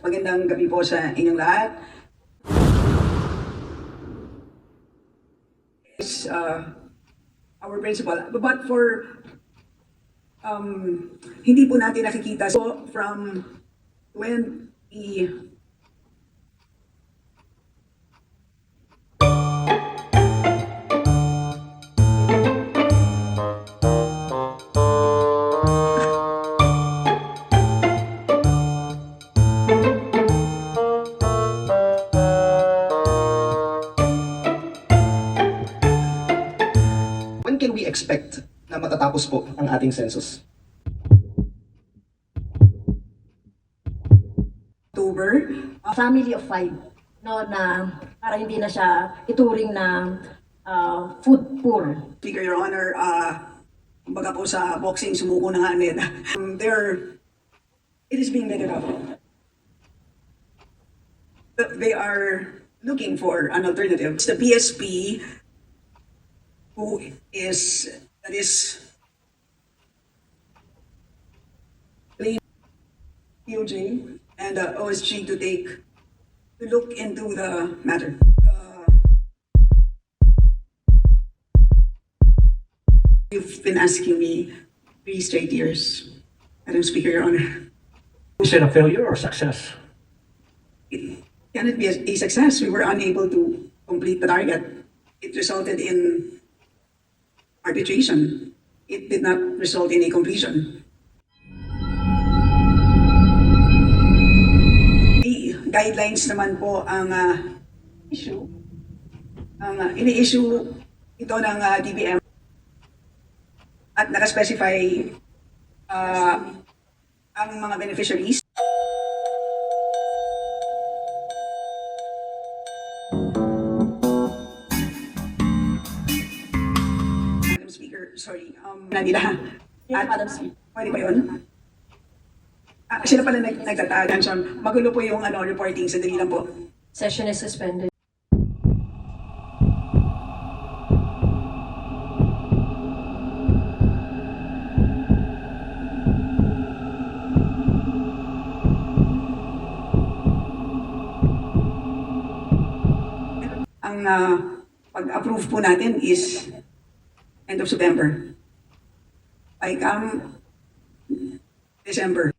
Magandang gabi po sa inyong lahat. Is our principal, but for hindi po natin nakikita so from when When can we expect na matatapos po ang ating census? October, Family of 5, no, na para hindi na siya ituring na food poor. Speaker, Your Honor, kumbaga po sa boxing, sumuko na nga nila. It is being vetted out. They are looking for an alternative. It's the PSP that is POJ and OSG to look into the matter. You've been asking me 3 straight years, Madam Speaker, Your Honor. Is it a failure or success? It cannot be a success. We were unable to complete the target. It resulted in arbitration. It did not result in a completion. The guidelines naman po ang issue. Ang ini-issue ito ng DBM at nakaspecify ang mga beneficiaries. Madam Speaker, sorry. Nila. Yes, At, Madam Speaker. pwede ba yun? Sila pala nagtatagan siya. Magulo po yung reporting. Sandali lang po. Session is suspended. Ang pag-approve po natin is end of September. I come December.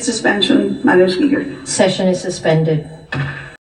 Suspension, Madam Speaker. Session is suspended.